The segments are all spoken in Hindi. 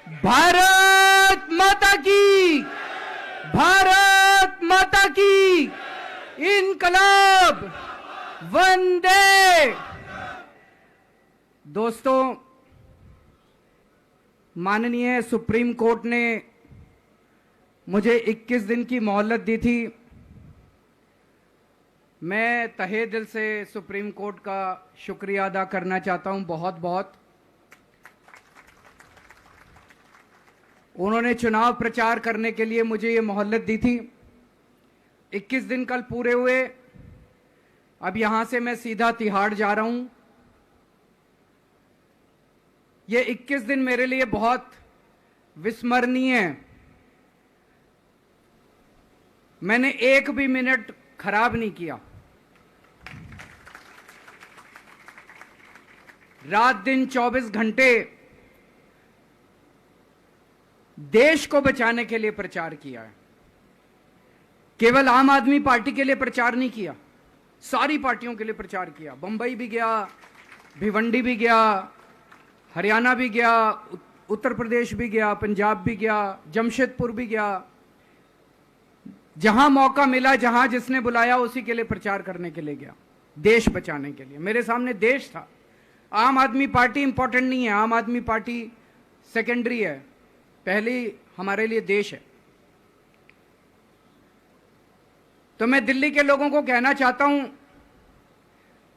भारत माता की, भारत माता की, इनकलाब, वंदे। दोस्तों, माननीय सुप्रीम कोर्ट ने मुझे 21 दिन की मोहलत दी थी। मैं तहे दिल से सुप्रीम कोर्ट का शुक्रिया अदा करना चाहता हूं, बहुत बहुत। उन्होंने चुनाव प्रचार करने के लिए मुझे ये मोहलत दी थी। 21 दिन कल पूरे हुए। अब यहां से मैं सीधा तिहाड़ जा रहा हूं। ये 21 दिन मेरे लिए बहुत विस्मरणीय है। मैंने एक भी मिनट खराब नहीं किया। रात दिन 24 घंटे देश को बचाने के लिए प्रचार किया है। केवल आम आदमी पार्टी के लिए प्रचार नहीं किया, सारी पार्टियों के लिए प्रचार किया। बंबई भी गया, भिवंडी भी गया, हरियाणा भी गया, उत्तर प्रदेश भी गया, पंजाब भी गया, जमशेदपुर भी गया। जहां मौका मिला, जहां जिसने बुलाया, उसी के लिए प्रचार करने के लिए गया, देश बचाने के लिए। मेरे सामने देश था। आम आदमी पार्टी इंपॉर्टेंट नहीं है, आम आदमी पार्टी सेकेंडरी है, पहली हमारे लिए देश है। तो मैं दिल्ली के लोगों को कहना चाहता हूं,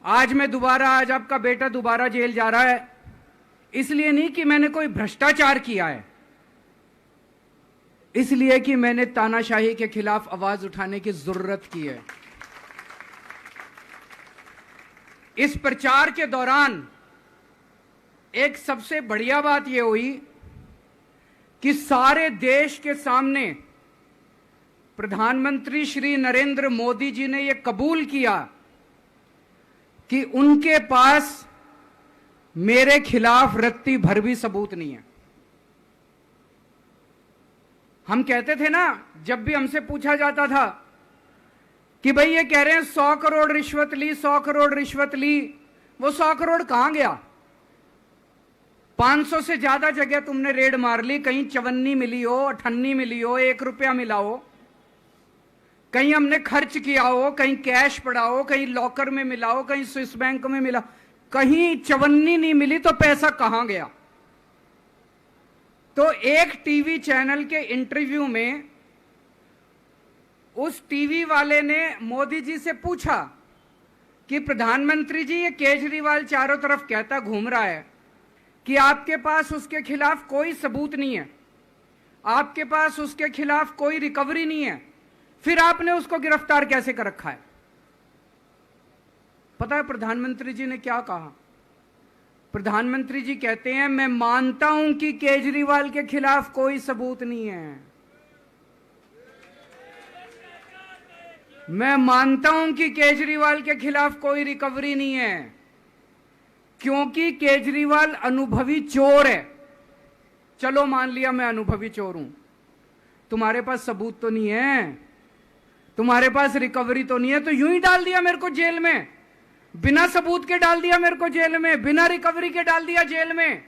आज आपका बेटा दोबारा जेल जा रहा है, इसलिए नहीं कि मैंने कोई भ्रष्टाचार किया है, इसलिए कि मैंने तानाशाही के खिलाफ आवाज उठाने की जरूरत की है। इस प्रचार के दौरान एक सबसे बढ़िया बात यह हुई कि सारे देश के सामने प्रधानमंत्री श्री नरेंद्र मोदी जी ने यह कबूल किया कि उनके पास मेरे खिलाफ रत्ती भर भी सबूत नहीं है। हम कहते थे ना, जब भी हमसे पूछा जाता था कि भाई ये कह रहे हैं 100 करोड़ रिश्वत ली, 100 करोड़ रिश्वत ली, वो 100 करोड़ कहां गया? 500 से ज्यादा जगह तुमने रेड मार ली, कहीं चवन्नी मिली हो, अठन्नी मिली हो, 1 रुपया मिला हो, कहीं हमने खर्च किया हो, कहीं कैश पड़ा हो, कहीं लॉकर में मिला हो, कहीं स्विस बैंक में मिला, कहीं चवन्नी नहीं मिली, तो पैसा कहां गया? तो एक टीवी चैनल के इंटरव्यू में उस टीवी वाले ने मोदी जी से पूछा कि प्रधानमंत्री जी, ये केजरीवाल चारों तरफ कहता घूम रहा है कि आपके पास उसके खिलाफ कोई सबूत नहीं है, आपके पास उसके खिलाफ कोई रिकवरी नहीं है, फिर आपने उसको गिरफ्तार कैसे कर रखा है? पता है प्रधानमंत्री जी ने क्या कहा? प्रधानमंत्री जी कहते हैं, मैं मानता हूं कि केजरीवाल के खिलाफ कोई सबूत नहीं है, मैं मानता हूं कि केजरीवाल के खिलाफ कोई रिकवरी नहीं है, क्योंकि केजरीवाल अनुभवी चोर है। चलो मान लिया मैं अनुभवी चोर हूं, तुम्हारे पास सबूत तो नहीं है, तुम्हारे पास रिकवरी तो नहीं है, तो यूं ही डाल दिया मेरे को जेल में, बिना सबूत के डाल दिया मेरे को जेल में, बिना रिकवरी के डाल दिया जेल में।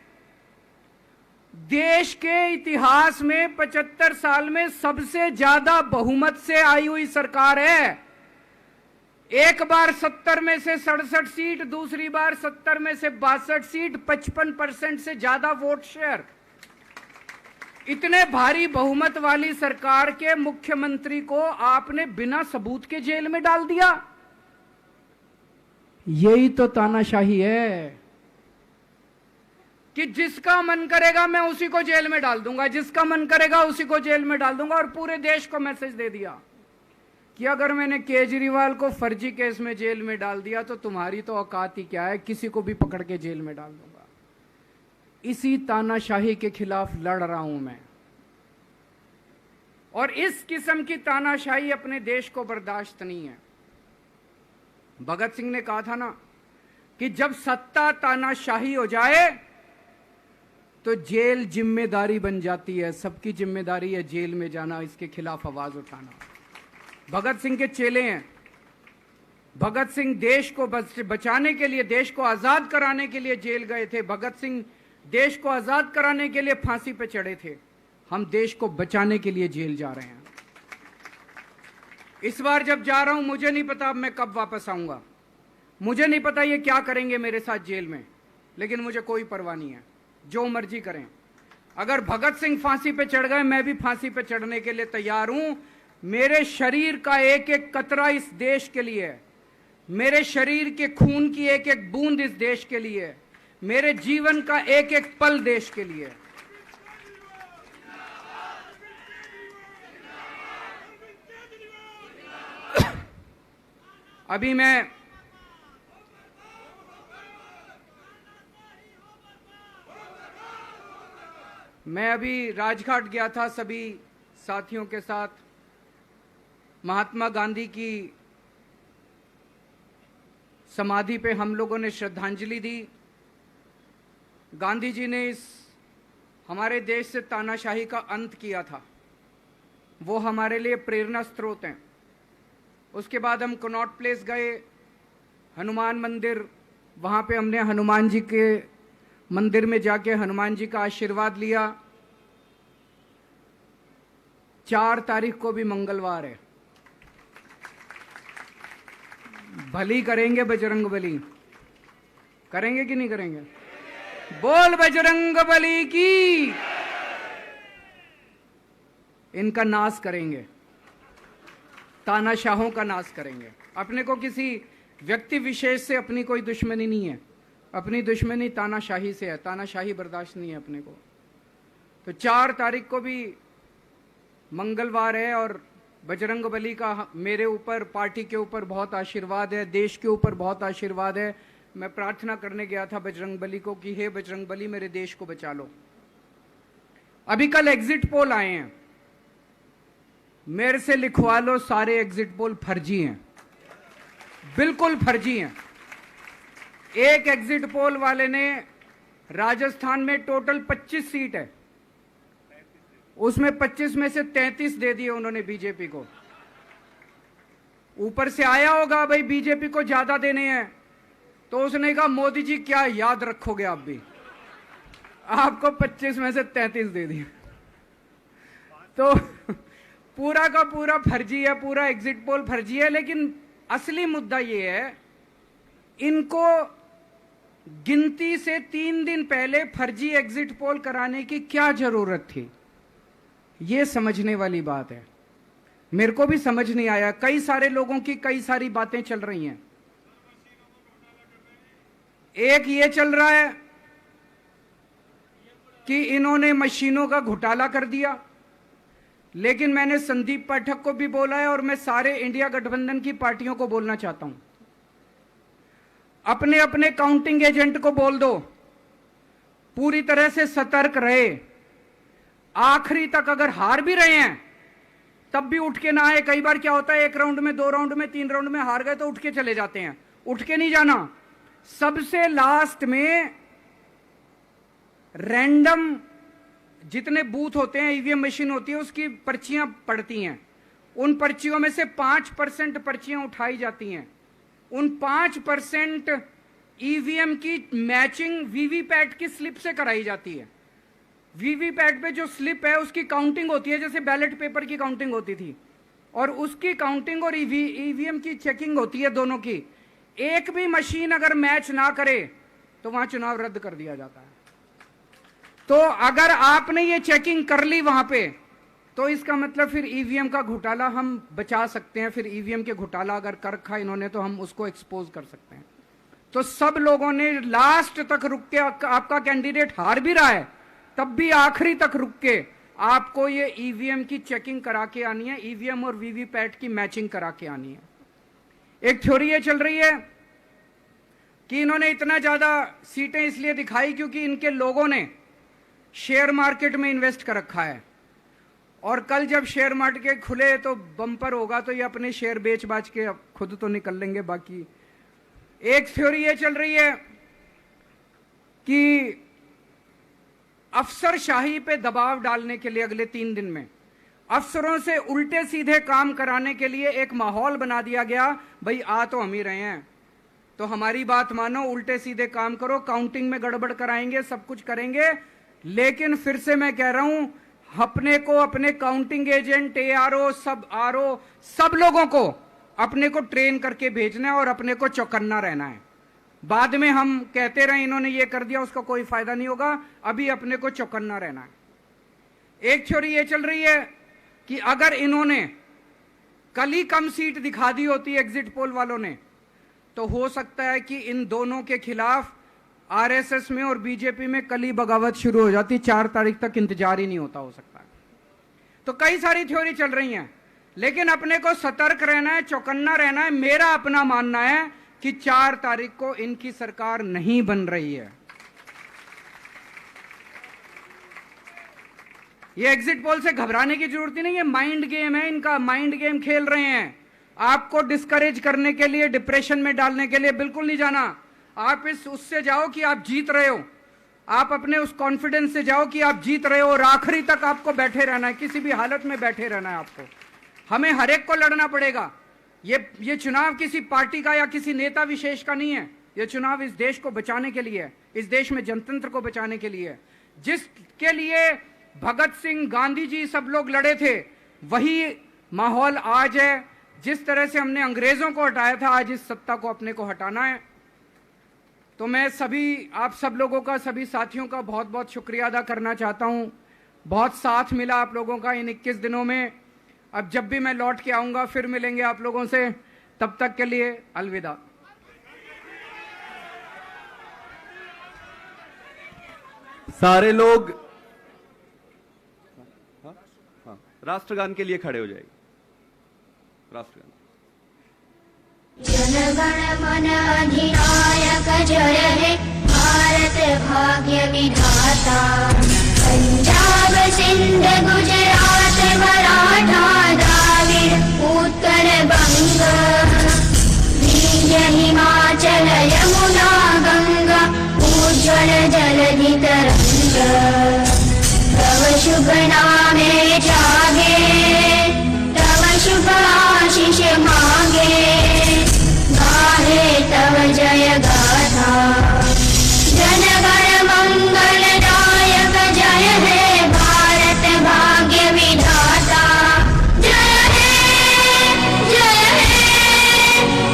देश के इतिहास में 75 साल में सबसे ज्यादा बहुमत से आई हुई सरकार है। एक बार 70 में से 67 सीट, दूसरी बार 70 में से 62 सीट, 55% से ज्यादा वोट शेयर। इतने भारी बहुमत वाली सरकार के मुख्यमंत्री को आपने बिना सबूत के जेल में डाल दिया। यही तो तानाशाही है कि जिसका मन करेगा मैं उसी को जेल में डाल दूंगा, जिसका मन करेगा उसी को जेल में डाल दूंगा। और पूरे देश को मैसेज दे दिया कि अगर मैंने केजरीवाल को फर्जी केस में जेल में डाल दिया तो तुम्हारी तो औकात ही क्या है, किसी को भी पकड़ के जेल में डाल दूंगा। इसी तानाशाही के खिलाफ लड़ रहा हूं मैं, और इस किस्म की तानाशाही अपने देश को बर्दाश्त नहीं है। भगत सिंह ने कहा था ना कि जब सत्ता तानाशाही हो जाए तो जेल जिम्मेदारी बन जाती है, सबकी जिम्मेदारी है जेल में जाना, इसके खिलाफ आवाज उठाना। भगत सिंह के चेले हैं। भगत सिंह देश को बचाने के लिए, देश को आजाद कराने के लिए जेल गए थे। भगत सिंह देश को आजाद कराने के लिए फांसी पे चढ़े थे, हम देश को बचाने के लिए जेल जा रहे हैं। इस बार जब जा रहा हूं, मुझे नहीं पता अब मैं कब वापस आऊंगा, मुझे नहीं पता ये क्या करेंगे मेरे साथ जेल में, लेकिन मुझे कोई परवाह नहीं है, जो मर्जी करें। अगर भगत सिंह फांसी पे चढ़ गए, मैं भी फांसी पे चढ़ने के लिए तैयार हूं। मेरे शरीर का एक एक कतरा इस देश के लिए है, मेरे शरीर के खून की एक एक बूंद इस देश के लिए है, मेरे जीवन का एक एक पल देश के लिए है। अभी मैं अभी राजघाट गया था सभी साथियों के साथ। महात्मा गांधी की समाधि पे हम लोगों ने श्रद्धांजलि दी। गांधी जी ने इस हमारे देश से तानाशाही का अंत किया था, वो हमारे लिए प्रेरणा स्रोत हैं। उसके बाद हम कनॉट प्लेस गए, हनुमान मंदिर, वहाँ पे हमने हनुमान जी के मंदिर में जाके हनुमान जी का आशीर्वाद लिया। 4 तारीख को भी मंगलवार है, भली करेंगे बजरंग बली, करेंगे कि नहीं करेंगे? बोल बजरंग बली की। इनका नाश करेंगे, तानाशाहों का नाश करेंगे। अपने को किसी व्यक्ति विशेष से अपनी कोई दुश्मनी नहीं है, अपनी दुश्मनी तानाशाही से है, तानाशाही बर्दाश्त नहीं है अपने को। तो 4 तारीख को भी मंगलवार है और बजरंग बली का मेरे ऊपर, पार्टी के ऊपर बहुत आशीर्वाद है, देश के ऊपर बहुत आशीर्वाद है। मैं प्रार्थना करने गया था बजरंग बली को कि हे बजरंग बली, मेरे देश को बचा लो। अभी कल एग्जिट पोल आए हैं, मेरे से लिखवा लो, सारे एग्जिट पोल फर्जी हैं, बिल्कुल फर्जी हैं। एक एग्जिट पोल वाले ने राजस्थान में टोटल 25 सीट है, उसमें 25 में से 33 दे दिए उन्होंने बीजेपी को। ऊपर से आया होगा भाई बीजेपी को ज्यादा देने हैं, तो उसने कहा मोदी जी क्या याद रखोगे आप भी, आपको 25 में से 33 दे दिए। तो पूरा का पूरा फर्जी है, पूरा एग्जिट पोल फर्जी है। लेकिन असली मुद्दा ये है, इनको गिनती से 3 दिन पहले फर्जी एग्जिट पोल कराने की क्या जरूरत थी, ये समझने वाली बात है। मेरे को भी समझ नहीं आया, कई सारे लोगों की कई सारी बातें चल रही हैं। एक ये चल रहा है कि इन्होंने मशीनों का घोटाला कर दिया, लेकिन मैंने संदीप पाठक को भी बोला है और मैं सारे इंडिया गठबंधन की पार्टियों को बोलना चाहता हूं, अपने अपने काउंटिंग एजेंट को बोल दो पूरी तरह से सतर्क रहे। आखिरी तक अगर हार भी रहे हैं तब भी उठ के ना आए। कई बार क्या होता है, 1 राउंड में, 2 राउंड में, 3 राउंड में हार गए तो उठ के चले जाते हैं, उठ के नहीं जाना। सबसे लास्ट में रैंडम जितने बूथ होते हैं, ईवीएम मशीन होती है, उसकी पर्चियां पड़ती हैं, उन पर्चियों में से 5% पर्चियां उठाई जाती हैं। उन 5% ईवीएम की मैचिंग वीवीपैट की स्लिप से कराई जाती है। वीवीपैट पे जो स्लिप है उसकी काउंटिंग होती है, जैसे बैलेट पेपर की काउंटिंग होती थी, और उसकी काउंटिंग और ईवीएम की चेकिंग होती है दोनों की। एक भी मशीन अगर मैच ना करे तो वहां चुनाव रद्द कर दिया जाता है। तो अगर आपने ये चेकिंग कर ली वहां पे, तो इसका मतलब फिर ईवीएम का घोटाला हम बचा सकते हैं। फिर ईवीएम के घोटाला अगर कर रखा इन्होंने तो हम उसको एक्सपोज कर सकते हैं। तो सब लोगों ने लास्ट तक रुक के, आपका कैंडिडेट हार भी रहा है तब भी आखिरी तक रुक के आपको ये ईवीएम की चेकिंग करा के आनी है, ईवीएम और वीवीपैट की मैचिंग करा के आनी है। एक थ्योरी ये चल रही है कि इन्होंने इतना ज्यादा सीटें इसलिए दिखाई क्योंकि इनके लोगों ने शेयर मार्केट में इन्वेस्ट कर रखा है, और कल जब शेयर मार्केट खुले तो बम्पर होगा, तो ये अपने शेयर बेच बाच के खुद तो निकल लेंगे। बाकी एक थ्योरी ये चल रही है कि अफसरशाही पे दबाव डालने के लिए अगले 3 दिन में अफसरों से उल्टे सीधे काम कराने के लिए एक माहौल बना दिया गया। भाई आ तो हम ही रहे हैं, तो हमारी बात मानो, उल्टे सीधे काम करो, काउंटिंग में गड़बड़ कराएंगे, सब कुछ करेंगे, लेकिन फिर से मैं कह रहा हूं, अपने को, अपने काउंटिंग एजेंट, एआरओ, सब आरओ, सब लोगों को अपने को ट्रेन करके भेजना है और अपने को चौकन्ना रहना है। बाद में हम कहते रहे इन्होंने ये कर दिया, उसका कोई फायदा नहीं होगा। अभी अपने को चौकन्ना रहना है। एक थ्योरी ये चल रही है कि अगर इन्होंने कल ही कम सीट दिखा दी होती एग्जिट पोल वालों ने, तो हो सकता है कि इन दोनों के खिलाफ आरएसएस में और बीजेपी में कल ही बगावत शुरू हो जाती। 4 तारीख तक इंतजार ही नहीं होता, हो सकता है। तो कई सारी थ्योरी चल रही हैं, लेकिन अपने को सतर्क रहना है, चौकन्ना रहना है। मेरा अपना मानना है कि 4 तारीख को इनकी सरकार नहीं बन रही है। ये एग्जिट पोल से घबराने की जरूरत ही नहीं है, माइंड गेम है इनका, माइंड गेम खेल रहे हैं। आपको डिस्करेज करने के लिए, डिप्रेशन में डालने के लिए बिल्कुल नहीं जाना। आप उससे जाओ कि आप जीत रहे हो, आप अपने उस कॉन्फिडेंस से जाओ कि आप जीत रहे हो, और आखिरी तक आपको बैठे रहना है, किसी भी हालत में बैठे रहना है आपको। हमें हर एक को लड़ना पड़ेगा। ये चुनाव किसी पार्टी का या किसी नेता विशेष का नहीं है। ये चुनाव इस देश को बचाने के लिए है, इस देश में जनतंत्र को बचाने के लिए है। जिसके लिए भगत सिंह, गांधी जी, सब लोग लड़े थे, वही माहौल आज है। जिस तरह से हमने अंग्रेजों को हटाया था, आज इस सत्ता को अपने को हटाना है। तो मैं सभी, आप सब लोगों का, सभी साथियों का बहुत बहुत शुक्रिया अदा करना चाहता हूं। बहुत साथ मिला आप लोगों का इन 21 दिनों में। अब जब भी मैं लौट के आऊंगा फिर मिलेंगे आप लोगों से। तब तक के लिए अलविदा। सारे लोग राष्ट्रगान के लिए खड़े हो जाएंगे। राष्ट्रगान। जनगण मन अधिनायक जय हे भारत भाग्य विधाता। पंजाब सिंध गुजरात मराठा द्राविड़ उत्कल बंग। विंध्य हिमाचल यमुना गंगा उज्ज्वल जलधि तरंग। तव शुभ नामे जागे, तव शुभ आशीष मांगे। गाहे तव जय गाथा। जनगण मंगल दायक जय हे भारत भाग्य विधाता। जय हे, जय हे,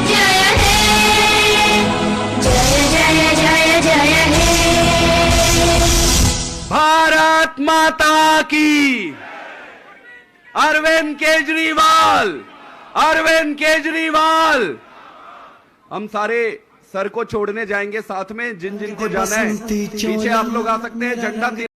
जय हे, जय जय जय जय हे। भारत माता की। अरविंद केजरीवाल, अरविंद केजरीवाल। हम सारे सर को छोड़ने जाएंगे साथ में, जिन जिन को जाना है पीछे आप लोग आ सकते हैं। झंडा